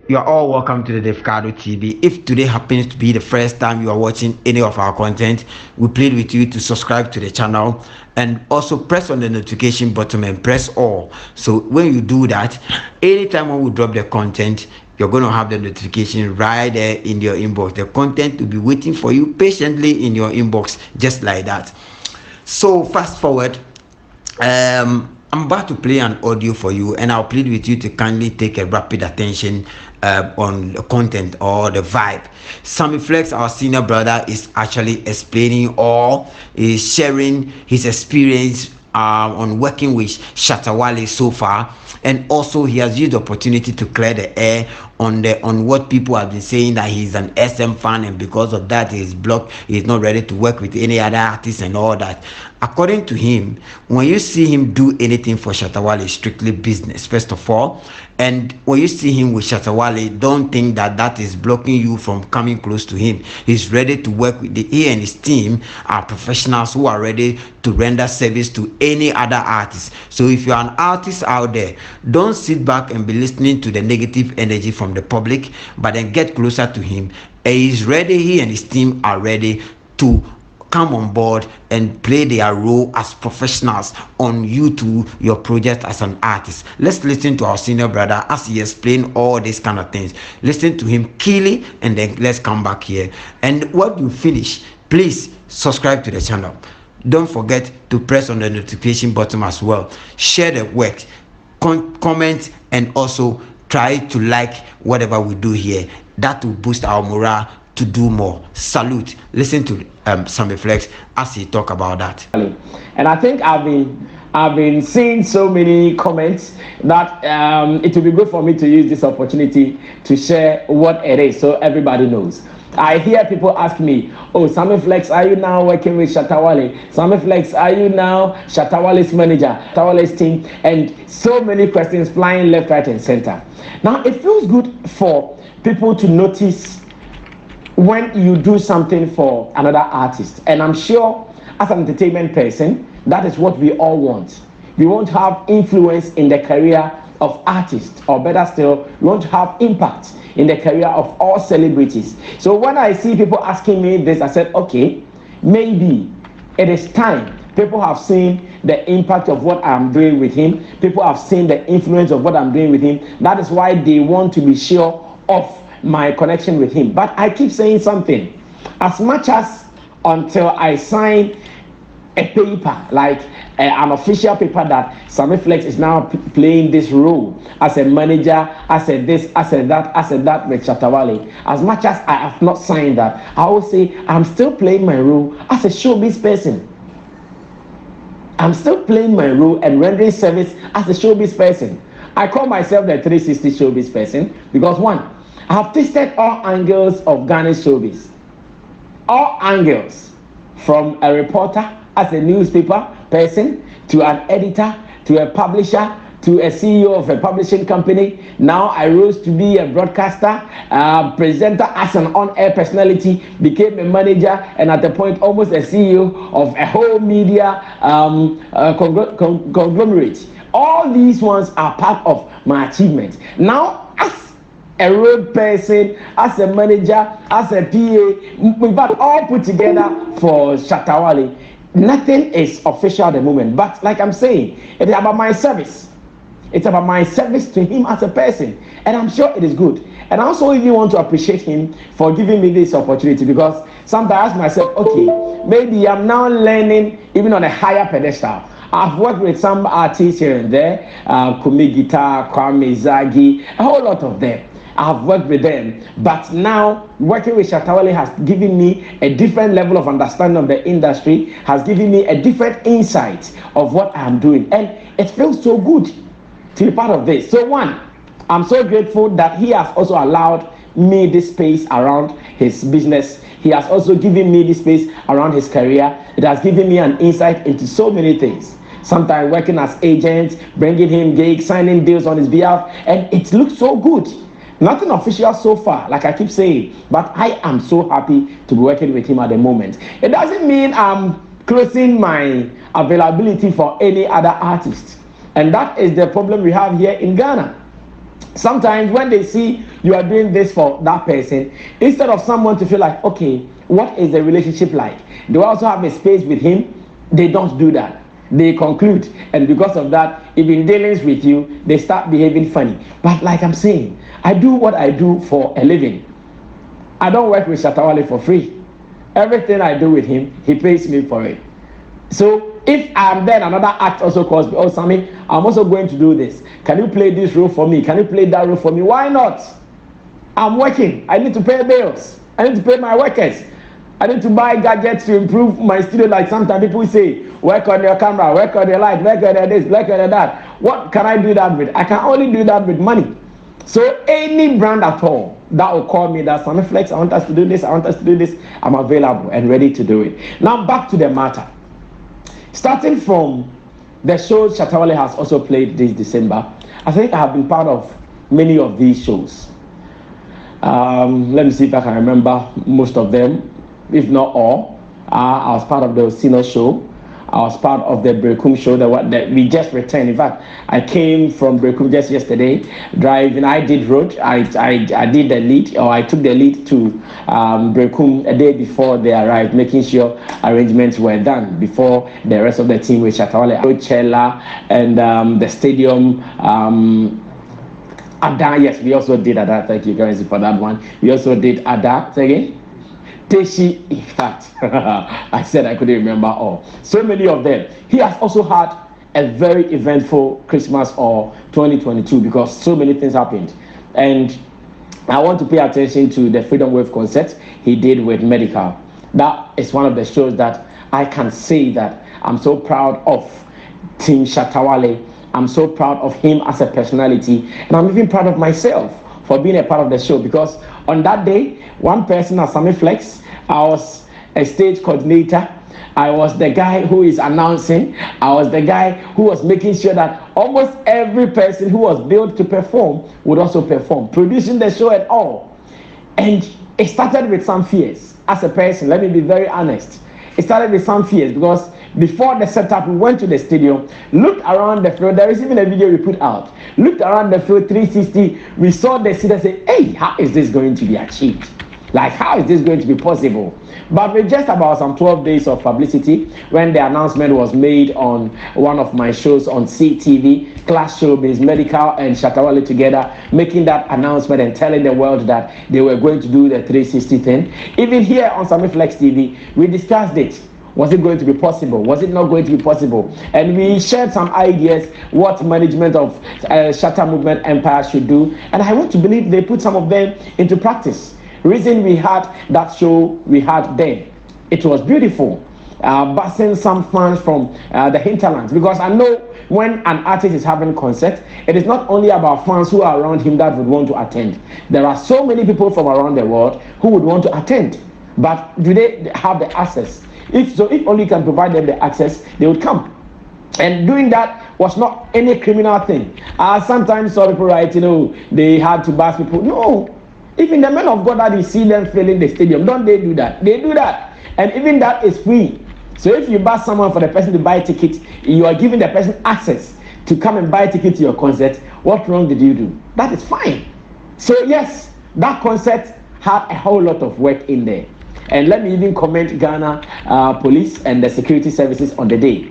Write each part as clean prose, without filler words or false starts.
You are all welcome to the Davcadotv. If today happens to be the first time you are watching any of our content, we plead with you to subscribe to the channel and also press on the notification button and press all. So when you do that, anytime when we drop the content, you're going to have the notification right there in your inbox. The content will be waiting for you patiently in your inbox, just like that. So fast forward. I'm about to play an audio for you, and I'll plead with you to kindly take a rapid attention on the content or the vibe. Sammy Flex, our senior brother, is actually explaining or is sharing his experience on working with Shattawale so far, and also he has used the opportunity to clear the air on what people have been saying, that he's an SM fan and because of that he's blocked, he's not ready to work with any other artists and all that. According to him, when you see him do anything for Shattawale, it's strictly business first of all, and when you see him with Shattawale, don't think that that is blocking you from coming close to him. He's ready to work with he and his team are professionals who are ready to render service to any other artist. So if you're an artist out there, don't sit back and be listening to the negative energy from the public, but then get closer to him. He's ready, he and his team are ready to come on board and play their role as professionals on you to your project as an artist. Let's listen to our senior brother as he explains all these kind of things. Listen to him keenly, and then let's come back here. And when you finish, please subscribe to the channel. Don't forget to press on the notification button as well. Share the work, comment, and also try to like whatever we do here. That will boost our morale to do more. Salute. Listen to Sammy Flex as he talk about that. And I think I've been seeing so many comments that it will be good for me to use this opportunity to share what it is so everybody knows. I hear people ask me, oh, Sammy Flex, are you now working with Shattawale? Sammy Flex, are you now Shattawale's manager, Shattawale's team? And so many questions flying left, right, and center. Now, it feels good for people to notice when you do something for another artist. And I'm sure as an entertainment person, that is what we all want. We want to have influence in the career of artists, or better still, we want to have impact in the career of all celebrities. So when I see people asking me this, I said, okay, maybe it is time. People have seen the impact of what I'm doing with him. People have seen the influence of what I'm doing with him. That is why they want to be sure of my connection with him. But I keep saying something. As much as until I sign a paper, like an official paper that Sammy Flex is now playing this role as a manager, as a this, as a that with Shattawale. As much as I have not signed that, I will say I'm still playing my role as a showbiz person. I'm still playing my role and rendering service as a showbiz person. I call myself the 360 showbiz person because one, I have tasted all angles of Ghana's showbiz. All angles, from a reporter as a newspaper person, to an editor, to a publisher, to a CEO of a publishing company. Now I rose to be a broadcaster, presenter as an on-air personality, became a manager, and at the point almost a CEO of a whole media conglomerate. All these ones are part of my achievement. Now, as a road person, as a manager, as a PA, we've all put together for Shattawale. Nothing is official at the moment, but like I'm saying, it's about my service. It's about my service to him as a person, and I'm sure it is good. And I also even want to appreciate him for giving me this opportunity, because sometimes I ask myself, okay, maybe I'm now learning even on a higher pedestal. I've worked with some artists here and there, Kumi Guitar, Kwame Zagi, a whole lot of them. I've worked with them, but now working with Shattawale has given me a different level of understanding of the industry, has given me a different insight of what I'm doing, and it feels so good to be part of this. So one, I'm so grateful that he has also allowed me this space around his business. He has also given me this space around his career. It has given me an insight into so many things. Sometimes working as agents, bringing him gigs, signing deals on his behalf, and it looks so good. Nothing official so far, like I keep saying, but I am so happy to be working with him at the moment. It doesn't mean I'm closing my availability for any other artist. And that is the problem we have here in Ghana. Sometimes when they see you are doing this for that person, instead of someone to feel like, okay, what is the relationship like? Do I also have a space with him? They don't do that. They conclude, and because of that, if in dealings with you, they start behaving funny. But like I'm saying, I do what I do for a living. I don't work with Shattawale for free. Everything I do with him, he pays me for it. So if I'm then another act also calls me, oh Sammy, I'm also going to do this. Can you play this role for me? Can you play that role for me? Why not? I'm working. I need to pay bills. I need to pay my workers. I need to buy gadgets to improve my studio. Like sometimes people say, work on your camera, work on your light, work on this, work on that. What can I do that with? I can only do that with money. So any brand at all that will call me that Sammy Flex, I want us to do this, I want us to do this, I'm available and ready to do it. Now back to the matter. Starting from the shows Shattawale has also played this December, I think I have been part of many of these shows. Let me see if I can remember most of them, if not all. I was part of the Osino show. I was part of the Brekum show that we just returned. In fact, I came from Brekum just yesterday, driving. I did road. I did the lead, or I took the lead to Brekum a day before they arrived, making sure arrangements were done before the rest of the team with Shattawale, Coachella, and the stadium. Ada, yes, we also did Ada. Thank you, guys, for that one. We also did Ada. Say again. Teshi, in fact, I said I couldn't remember all. So many of them. He has also had a very eventful Christmas or 2022 because so many things happened. And I want to pay attention to the Freedom Wave concert he did with Medical. That is one of the shows that I can say that I'm so proud of Team Shattawale. I'm so proud of him as a personality. And I'm even proud of myself for being a part of the show because on that day, one person at Sammy Flex, I was a stage coordinator. I was the guy who is announcing. I was the guy who was making sure that almost every person who was billed to perform would also perform, producing the show and all. And it started with some fears. As a person, let me be very honest. It started with some fears because before the setup, we went to the stadium, looked around the field. There is even a video we put out. Looked around the field 360. We saw the city and said, hey, how is this going to be achieved? Like, how is this going to be possible? But with just about some 12 days of publicity, when the announcement was made on one of my shows on CTV, Class Showbiz, Medical and Shattawale together, making that announcement and telling the world that they were going to do the 360 thing. Even here on Sammy Flex TV, we discussed it. Was it going to be possible? Was it not going to be possible? And we shared some ideas what management of Shatta Movement Empire should do. And I want to believe they put some of them into practice. Reason we had that show we had then, it was beautiful. Busing some fans from the hinterlands, because I know when an artist is having concert, it is not only about fans who are around him that would want to attend. There are so many people from around the world who would want to attend, but do they have the access? If so, if only you can provide them the access, they would come. And doing that was not any criminal thing. Sometimes some people write, they had to bus people. No, even the men of God that you see them filling the stadium, don't they do that? They do that, and even that is free. So if you bus someone for the person to buy a ticket, you are giving the person access to come and buy a ticket to your concert. What wrong did you do? That is fine. So yes, that concert had a whole lot of work in there. And let me even comment Ghana police and the security services on the day.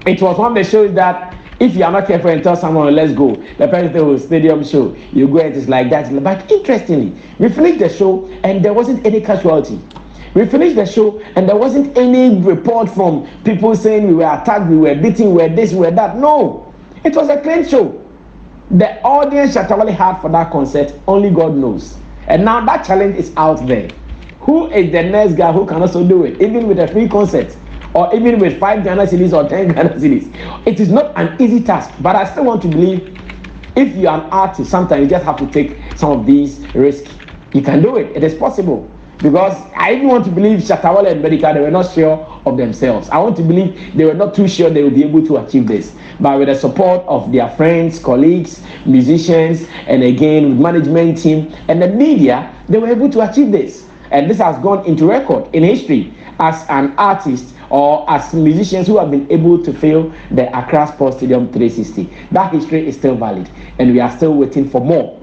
It was one of the shows that if you are not careful and tell someone, let's go, the person will stadium show, you go and it's like that. But interestingly, we finished the show and there wasn't any casualty. We finished the show and there wasn't any report from people saying we were attacked, we were beaten, we were this, we were that. No, it was a clean show. The audience Shattawale had for that concert, only God knows. And now that challenge is out there. Who is the next guy who can also do it, even with a free concert, or even with 5 Ghana cedis or 10 Ghana cedis? It is not an easy task, but I still want to believe if you are an artist, sometimes you just have to take some of these risks. You can do it. It is possible. Because I even want to believe Shattawale and Medical, they were not sure of themselves. I want to believe they were not too sure they would be able to achieve this. But with the support of their friends, colleagues, musicians, and again, with management team and the media, they were able to achieve this. And this has gone into record in history as an artist or as musicians who have been able to fill the Accra Sports Stadium 360. That history is still valid, and we are still waiting for more.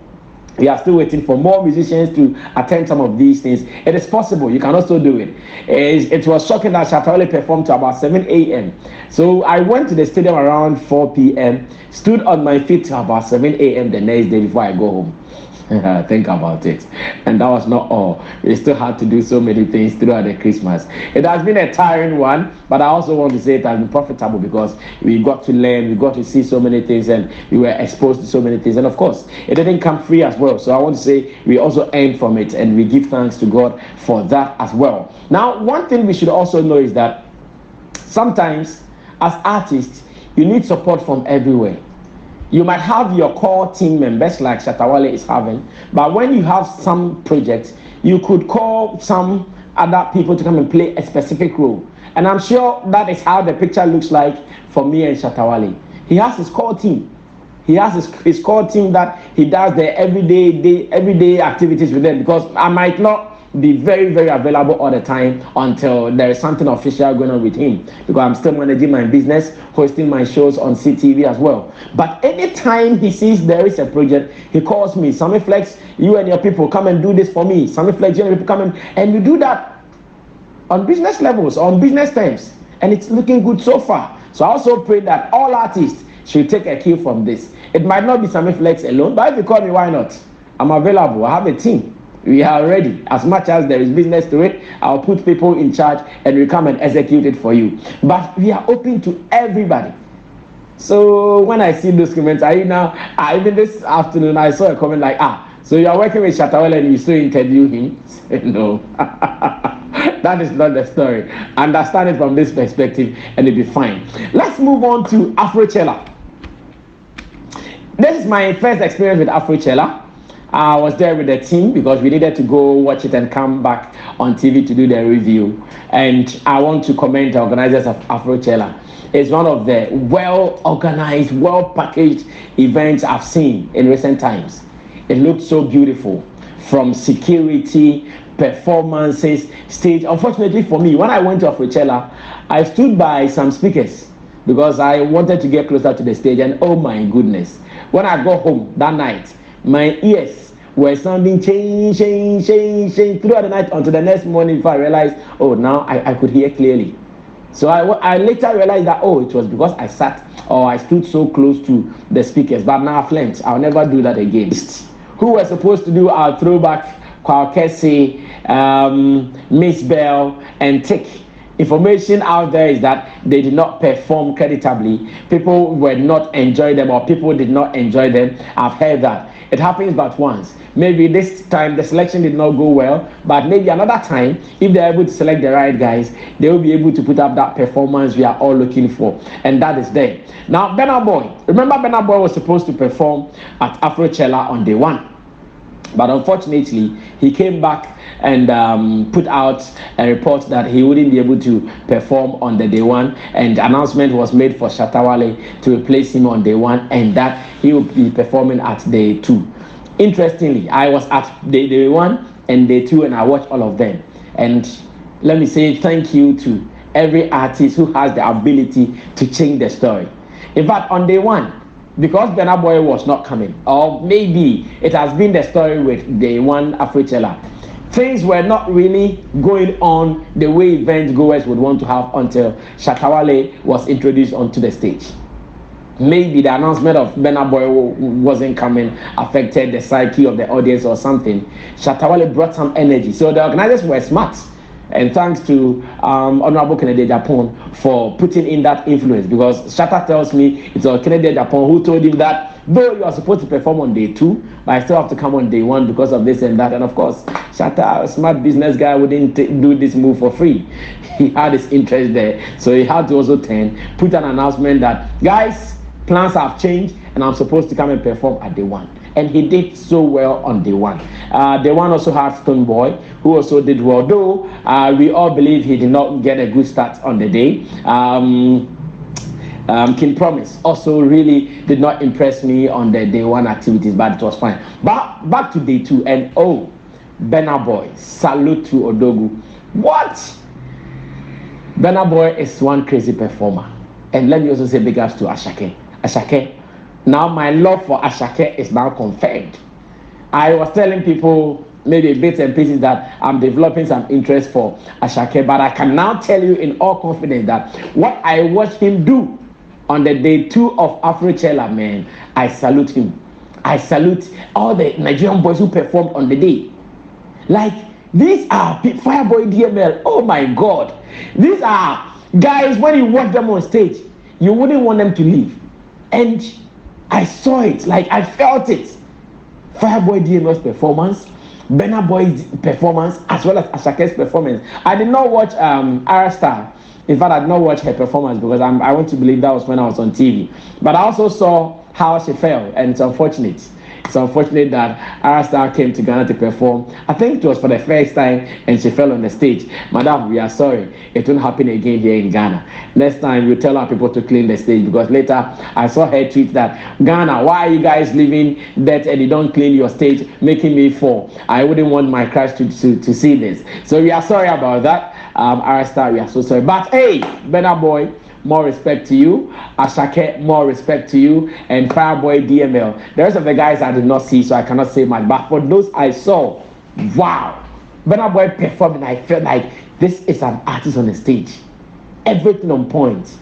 We are still waiting for more musicians to attend some of these things. It is possible. You can also do it. It was shocking that Shattawale performed to about 7 a.m. So I went to the stadium around 4 p.m., stood on my feet to about 7 a.m. the next day before I go home. Think about it. And that was not all. We still had to do so many things throughout the Christmas. It has been a tiring one, but I also want to say it has been profitable because we got to learn, we got to see so many things, and we were exposed to so many things. And of course, it didn't come free as well. So I want to say we also earned from it, and we give thanks to God for that as well. Now, one thing we should also know is that sometimes as artists, you need support from everywhere. You might have your core team members like Shattawale is having, but when you have some projects, you could call some other people to come and play a specific role. And I'm sure that is how the picture looks like for me and Shattawale. He has his core team. He has his core team that he does the everyday activities with them, because I might not be very, very available all the time until there is something official going on with him, because I'm still managing my business, hosting my shows on CTV as well. But anytime he sees there is a project, he calls me, Sammy Flex, you and your people come and do this for me. Sammy Flex, you and your people come and we do that on business levels, on business terms, and it's looking good so far. So I also pray that all artists should take a cue from this. It might not be Sammy Flex alone, but if you call me, why not? I'm available. I have a team. We are ready. As much as there is business to it, I'll put people in charge and we come and execute it for you. But we are open to everybody. So when I see those comments, even this afternoon, I saw a comment like, so you are working with Shattawale and you still interview him? No. That is not the story. Understand it from this perspective and it'll be fine. Let's move on to Afrochella. This is my first experience with Afrochella. I was there with the team because we needed to go watch it and come back on TV to do the review. And I want to commend the organizers of Afrochella. It's one of the well-organized, well-packaged events I've seen in recent times. It looked so beautiful, from security, performances, stage. Unfortunately for me, when I went to Afrochella, I stood by some speakers because I wanted to get closer to the stage, and oh my goodness, when I got home that night, my ears were sounding change throughout the night until the next morning before I realized, now I could hear clearly. So I later realized that, it was because I sat or I stood so close to the speakers. But now I've learned, I'll never do that again. Who were supposed to do our throwback, Kwakesi, Miss Bell, and Tick. Information out there is that they did not perform creditably. People were not enjoying them, or people did not enjoy them. I've heard that. It happens but once. Maybe this time the selection did not go well, but maybe another time, if they're able to select the right guys, they will be able to put up that performance we are all looking for. And that is there. Now, Burna Boy. Remember, Burna Boy was supposed to perform at Afrochella on day one. But unfortunately, he came back and put out a report that he wouldn't be able to perform on the day one, and announcement was made for Shattawale to replace him on day one, and that he will be performing at day two. Interestingly, I was at day one and day two, and I watched all of them. And let me say thank you to every artist who has the ability to change the story. In fact, on day one, because Burna Boy was not coming, or maybe it has been the story with day one Afrochella, things were not really going on the way event goers would want to have until Shattawale was introduced onto the stage. Maybe the announcement of Burna Boy wasn't coming affected the psyche of the audience or something. Shattawale brought some energy. So the organizers were smart. And thanks to Honorable Kennedy Japan for putting in that influence, because Shatta tells me it's Kennedy Japan who told him that though you are supposed to perform on day two, but I still have to come on day one because of this and that. And of course, Shatta, a smart business guy, wouldn't do this move for free. He had his interest there. So he had to also put an announcement that, guys, plans have changed and I'm supposed to come and perform at day one. And he did so well on day one. Day one also had Stone Boy, who also did well, though we all believe he did not get a good start on the day. King Promise also really did not impress me on the day one activities, but it was fine. But back to day two, and Burna Boy, salute to Odogu. What? Burna Boy is one crazy performer. And let me also say big ups to Ashake. Ashake. Now my love for Ashake is now confirmed. I was telling people maybe bits and pieces that I'm developing some interest for Ashake, but I can now tell you in all confidence that what I watched him do on the day 2 of Afrochella, man, I salute him. I salute all the Nigerian boys who performed on the day. Like, these are Fireboy DML. Oh my God. These are guys, when you watch them on stage, you wouldn't want them to leave. And I saw it, like I felt it. Fireboy DML's performance, Burna Boy's performance, as well as Ashake's performance. I did not watch Artiste. In fact, I did not watch her performance because I want to believe that was when I was on TV. But I also saw how she fell, and it's unfortunate. It's unfortunate that Artiste came to Ghana to perform. I think it was for the first time, and she fell on the stage. Madam, we are sorry. It won't happen again here in Ghana. Next time, we tell our people to clean the stage, because later I saw her tweet that, Ghana, why are you guys leaving that and you don't clean your stage, making me fall? I wouldn't want my crush to see this. So we are sorry about that. Artiste, we are so sorry. But hey, Burna Boy, more respect to you. Ashake, more respect to you. And Fireboy DML. The rest of the guys I did not see, so I cannot say much. But for those I saw, wow. Burna Boy performed, and I felt like this is an artist on the stage. Everything on point.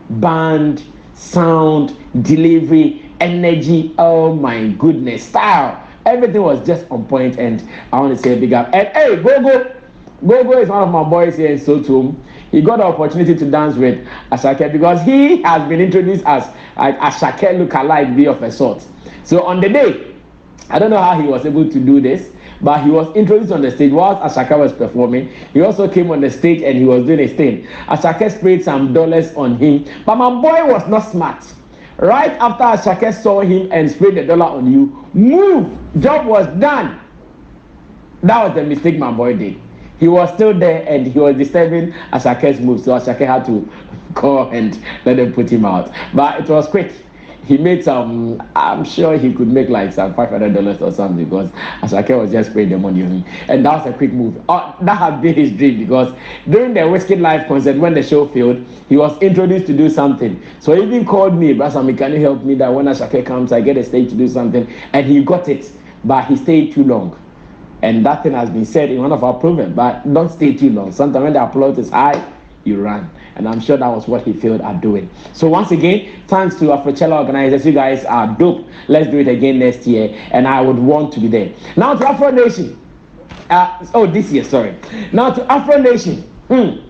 Band, sound, delivery, energy. Oh my goodness. Style. Everything was just on point, and I want to say a big up. And hey, Gogo. Gogo is one of my boys here in Sotum. He got the opportunity to dance with Ashake because he has been introduced as Ashake look-alike be of a sort. So on the day, I don't know how he was able to do this, but he was introduced on the stage whilst Ashake was performing. He also came on the stage and he was doing his thing. Ashake sprayed some dollars on him, but my boy was not smart. Right after Ashake saw him and sprayed the dollar on you, move, job was done. That was the mistake my boy did. He was still there and he was disturbing Ashake's move, so Ashake had to go and let them put him out. But it was quick. He made some, I'm sure he could make like some $500 or something, because Ashake was just spraying the money on him. And that was a quick move. That had been his dream, because during the Whiskey Live concert, when the show failed, he was introduced to do something. So he even called me, Brasami, can you help me that when Ashake comes, I get a stage to do something? And he got it, but he stayed too long. And that thing has been said in one of our programs, but don't stay too long. Sometimes when the applause is high, you run. And I'm sure that was what he failed at doing. So once again, thanks to Afrochella organizers. You guys are dope. Let's do it again next year. And I would want to be there. Now to Afro Nation. This year, sorry. Now to Afro Nation.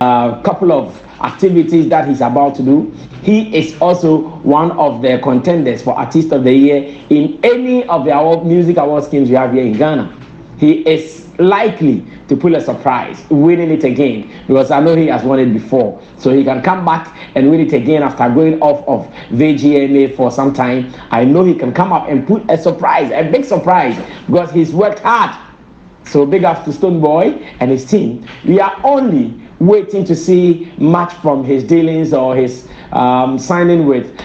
A couple of activities that he's about to do. He is also one of the contenders for Artist of the Year in any of the music award schemes we have here in Ghana. He is likely to pull a surprise, winning it again, because I know he has won it before. So he can come back and win it again after going off of VGMA for some time. I know he can come up and put a surprise, a big surprise, because he's worked hard. So big up to Stone Boy and his team. We are only waiting to see much from his dealings or his signing with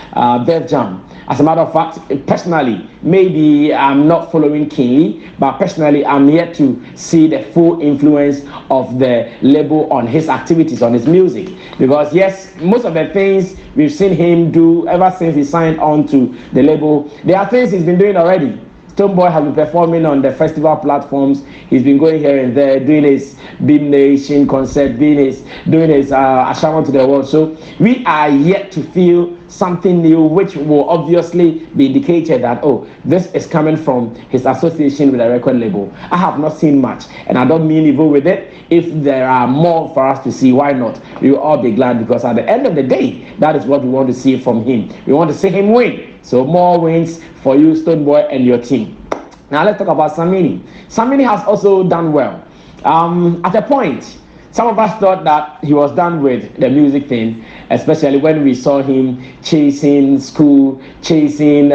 Def Jam. As a matter of fact, personally, maybe I'm not following keenly, but personally, I'm yet to see the full influence of the label on his activities, on his music. Because yes, most of the things we've seen him do ever since he signed on to the label, there are things he's been doing already. Stoneboy has been performing on the festival platforms. He's been going here and there, doing his Beam Nation concert, doing his Ashaman to the world. So we are yet to feel something new, which will obviously be indicated that, oh, this is coming from his association with a record label. I have not seen much, and I don't mean evil with it. If there are more for us to see, why not? We will all be glad, because at the end of the day, that is what we want to see from him. We want to see him win. So more wins for you, Stoneboy, and your team. Now let's talk about Samini. Samini has also done well. At a point, some of us thought that he was done with the music thing, especially when we saw him chasing school, chasing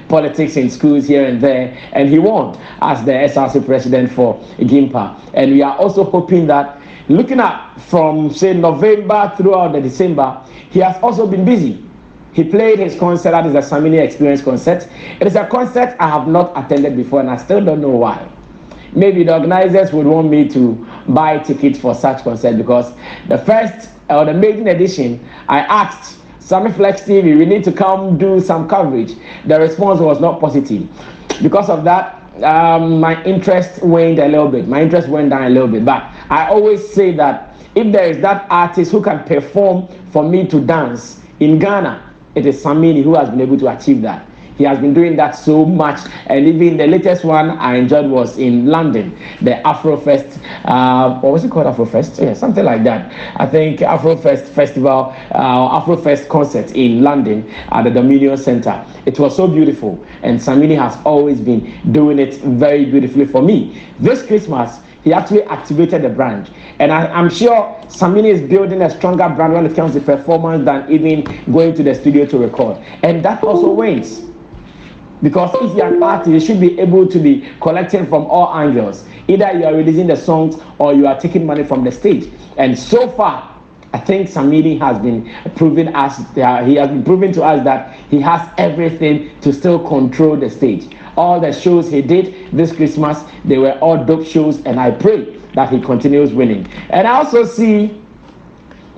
politics in schools here and there, and he won as the SRC president for Gimpa. And we are also hoping that, looking at from, say, November throughout the December, he has also been busy. He played his concert, that is the Samini Experience concert. It is a concert I have not attended before, and I still don't know why. Maybe the organizers would want me to buy tickets for such concert, because the first or the maiden edition, I asked Sammy Flex TV, we need to come do some coverage. The response was not positive. Because of that, my interest waned a little bit. My interest went down a little bit. But I always say that if there is that artist who can perform for me to dance in Ghana, it is Samini who has been able to achieve that. He has been doing that so much, and even the latest one I enjoyed was in London, the Afrofest. What was it called? Afrofest? Yeah, something like that. I think Afrofest Festival, Afrofest concert in London at the Dominion Center. It was so beautiful, and Samini has always been doing it very beautifully for me. This Christmas, he actually activated the brand, and I'm sure Samini is building a stronger brand when it comes to performance than even going to the studio to record, and that also wins. Because if you're an artist, you should be able to be collecting from all angles. Either you are releasing the songs or you are taking money from the stage. And so far, I think Samini has been proving us, he has been proving to us that he has everything to still control the stage. All the shows he did this Christmas, they were all dope shows, and I pray that he continues winning. And I also see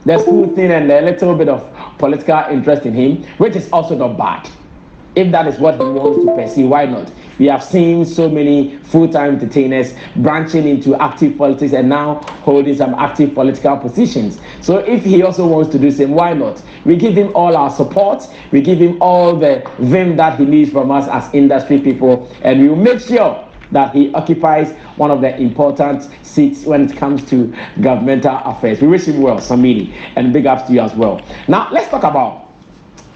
the school thing and a little bit of political interest in him, which is also not bad. If that is what he wants to pursue, why not? We have seen so many full-time entertainers branching into active politics and now holding some active political positions. So if he also wants to do the same, why not? We give him all our support. We give him all the vim that he needs from us as industry people, and we will make sure that he occupies one of the important seats when it comes to governmental affairs. We wish him well, Samini, and big ups to you as well. Now, let's talk about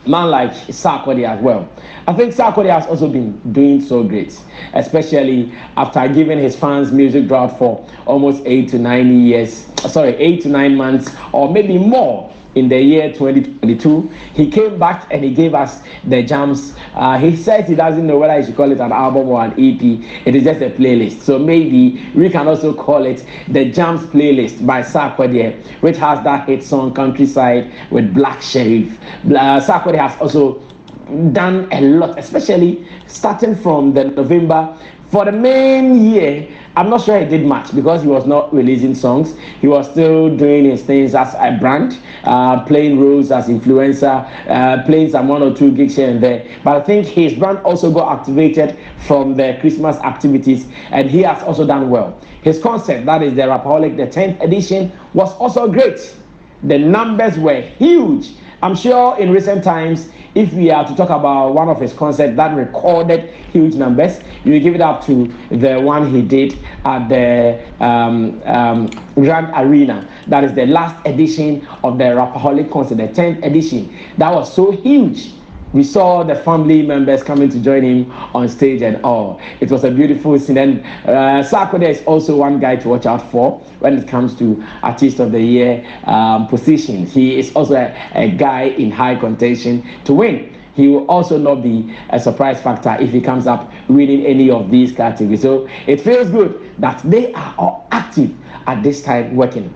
man like Sarkodie as well. I think Sarkodie has also been doing so great, especially after giving his fans music drought for almost 8 to 9 months, or maybe more. In the year 2022, he came back and he gave us the jams. He said he doesn't know whether he should call it an album or an EP. It is just a playlist. So maybe we can also call it the Jams playlist by Sarkodie, which has that hit song Countryside with Black Sheriff. Sarkodie has also done a lot, especially starting from the November. For the main year, I'm not sure he did much because he was not releasing songs. He was still doing his things as a brand, playing roles as influencer, playing some 1 or 2 gigs here and there. But I think his brand also got activated from the Christmas activities, and he has also done well. His concert, that is the Rapaholic, the 10th edition, was also great. The numbers were huge. I'm sure in recent times, if we are to talk about one of his concerts that recorded huge numbers, you will give it up to the one he did at the Grand Arena. That is the last edition of the Rapaholic concert, the 10th edition. That was so huge. We saw the family members coming to join him on stage and all. It was a beautiful scene. And Sarkodie is also one guy to watch out for when it comes to Artist of the Year positions. He is also a guy in high contention to win. He will also not be a surprise factor if he comes up winning any of these categories. So it feels good that they are all active at this time working.